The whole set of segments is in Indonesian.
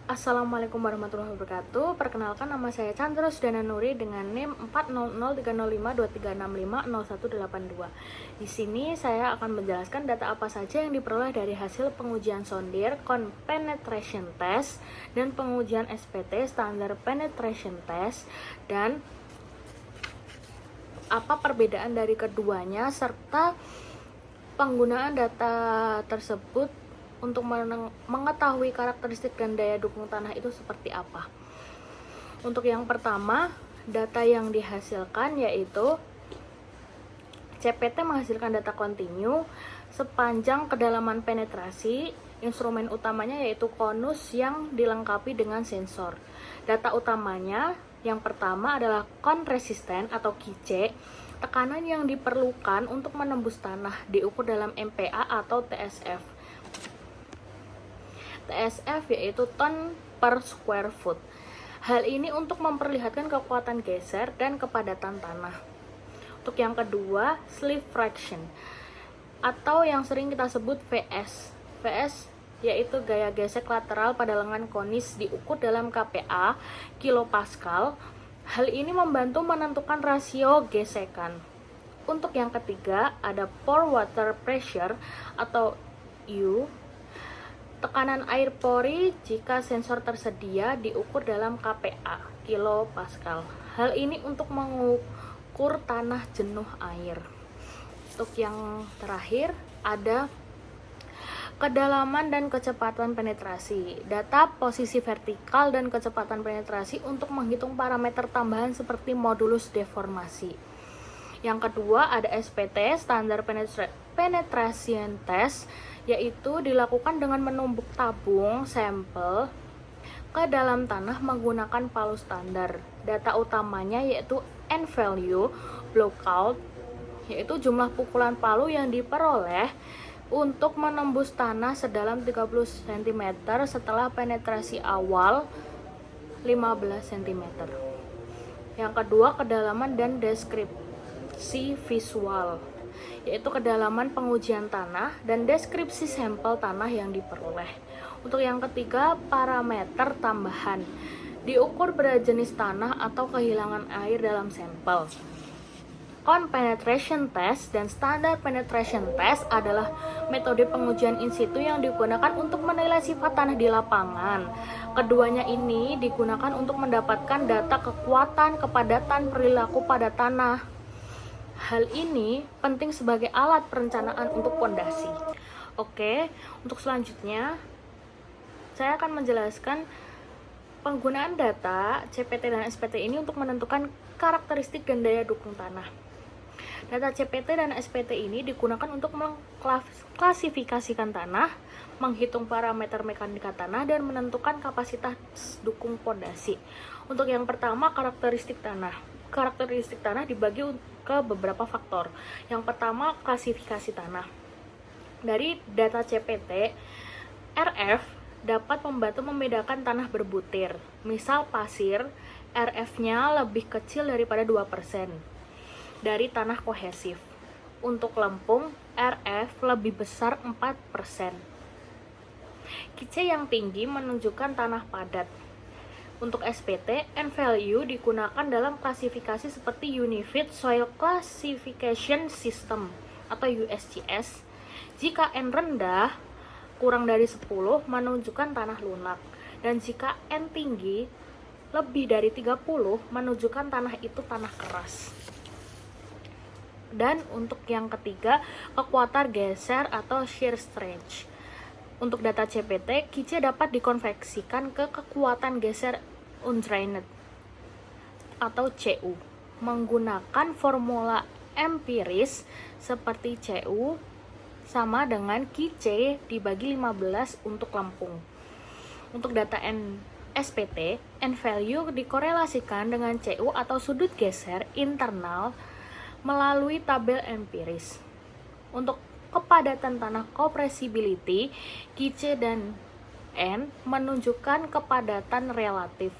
Assalamualaikum warahmatullahi wabarakatuh. Perkenalkan, nama saya Chandra Sudana Nuri dengan NIM 400305236500182. Di sini saya akan menjelaskan data apa saja yang diperoleh dari hasil pengujian sondir, penetration test, dan pengujian SPT standar penetration test, dan apa perbedaan dari keduanya serta penggunaan data tersebut untuk mengetahui karakteristik dan daya dukung tanah itu seperti apa. Untuk yang pertama, data yang dihasilkan yaitu CPT menghasilkan data kontinu sepanjang kedalaman penetrasi. Instrumen utamanya yaitu konus yang dilengkapi dengan sensor. Data utamanya yang pertama adalah kon resisten atau KIC. Tekanan yang diperlukan untuk menembus tanah diukur dalam MPa atau TSF. TSF yaitu ton per square foot. Hal ini untuk memperlihatkan kekuatan geser dan kepadatan tanah. Untuk yang kedua, slip fraction atau yang sering kita sebut VS. VS yaitu gaya gesek lateral pada lengan konis diukur dalam kPa kilopascal. Hal ini membantu menentukan rasio gesekan. Untuk yang ketiga, ada pore water pressure atau U. Tekanan air pori jika sensor tersedia diukur dalam kPa kilopascal. Hal ini untuk mengukur tanah jenuh air. Untuk yang terakhir ada kedalaman dan kecepatan penetrasi. Data posisi vertikal dan kecepatan penetrasi untuk menghitung parameter tambahan seperti modulus deformasi. Yang kedua ada SPT, standar penetration test, yaitu dilakukan dengan menumbuk tabung sampel ke dalam tanah menggunakan palu standar. Data utamanya yaitu N value, blow count, yaitu jumlah pukulan palu yang diperoleh untuk menembus tanah sedalam 30 cm setelah penetrasi awal 15 cm. Yang kedua, kedalaman dan deskripsi visual, yaitu kedalaman pengujian tanah dan deskripsi sampel tanah yang diperoleh. Untuk yang ketiga, parameter tambahan, diukur berat jenis tanah atau kehilangan air dalam sampel. Kon penetration test dan standar penetration test adalah metode pengujian in situ yang digunakan untuk menilai sifat tanah di lapangan. Keduanya ini digunakan untuk mendapatkan data kekuatan, kepadatan, perilaku pada tanah. Hal ini penting sebagai alat perencanaan untuk pondasi. Oke, untuk selanjutnya saya akan menjelaskan penggunaan data CPT dan SPT ini untuk menentukan karakteristik dan daya dukung tanah. Data CPT dan SPT ini digunakan untuk mengklasifikasikan tanah, menghitung parameter mekanika tanah, dan menentukan kapasitas dukung pondasi. Untuk yang pertama, karakteristik tanah. Karakteristik tanah dibagi ke beberapa faktor. Yang pertama, klasifikasi tanah. Dari data CPT, RF dapat membantu membedakan tanah berbutir. Misal pasir, RF-nya lebih kecil daripada 2% dari tanah kohesif. Untuk lempung, RF lebih besar 4%. KIC yang tinggi menunjukkan tanah padat. Untuk SPT, N value digunakan dalam klasifikasi seperti Unified Soil Classification System atau USGS. Jika N rendah, kurang dari 10, menunjukkan tanah lunak. Dan jika N tinggi, lebih dari 30, menunjukkan tanah itu tanah keras. Dan untuk yang ketiga, kekuatan geser atau shear stretch. Untuk data CPT, KIC dapat dikonversikan ke kekuatan geser undrained atau CU menggunakan formula empiris seperti CU sama dengan KIC dibagi 15 untuk lempung. Untuk data SPT, N value dikorelasikan dengan CU atau sudut geser internal melalui tabel empiris. Untuk kepadatan tanah compressibility, KIC dan N menunjukkan kepadatan relatif.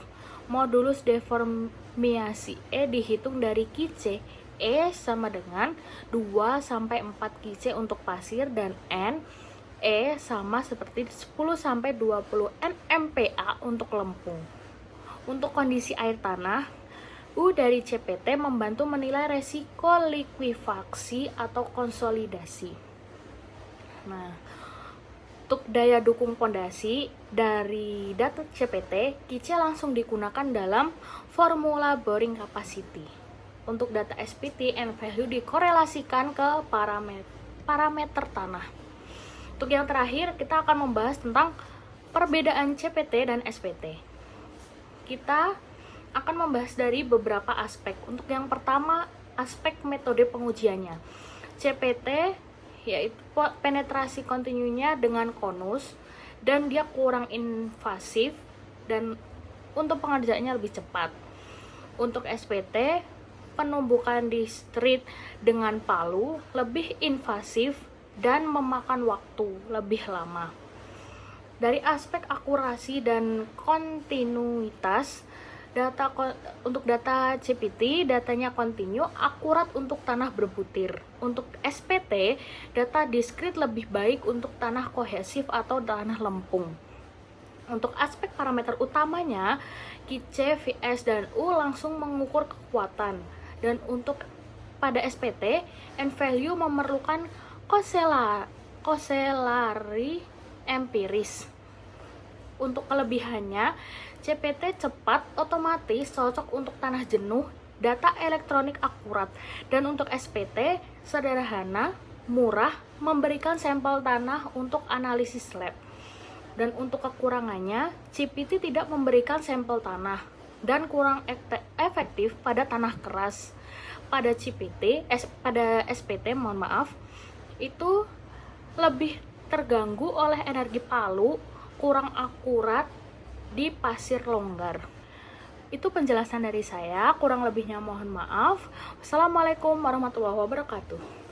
Modulus deformasi E dihitung dari KIC. E sama dengan 2-4 KIC untuk pasir dan N sama seperti 10-20 NMPa untuk lempung. Untuk kondisi air tanah, U dari CPT membantu menilai resiko likuifaksi atau konsolidasi. Nah, untuk daya dukung pondasi dari data CPT, KICE langsung digunakan dalam formula boring capacity. Untuk data SPT, N value dikorelasikan ke parameter tanah. Untuk yang terakhir, kita akan membahas tentang perbedaan CPT dan SPT. Kita akan membahas dari beberapa aspek. Untuk yang pertama, aspek metode pengujiannya. CPT yaitu penetrasi kontinunya dengan konus dan dia kurang invasif dan untuk pengerjaannya lebih cepat. Untuk SPT, penumbukan distrit dengan palu lebih invasif dan memakan waktu lebih lama. Dari aspek akurasi dan kontinuitas, untuk data CPT, datanya kontinu, akurat untuk tanah berbutir. Untuk SPT, data diskrit lebih baik untuk tanah kohesif atau tanah lempung. Untuk aspek parameter utamanya, KICE, VS, dan U langsung mengukur kekuatan. Dan untuk pada SPT, N value memerlukan koselari empiris. Untuk kelebihannya, CPT cepat, otomatis, cocok untuk tanah jenuh, data elektronik akurat. Dan untuk SPT, sederhana, murah, memberikan sampel tanah untuk analisis lab. Dan untuk kekurangannya, CPT tidak memberikan sampel tanah dan kurang efektif pada tanah keras. Pada SPT, itu lebih terganggu oleh energi palu, kurang akurat di pasir longgar. Itu penjelasan dari saya, kurang lebihnya mohon maaf. Wassalamualaikum warahmatullahi wabarakatuh.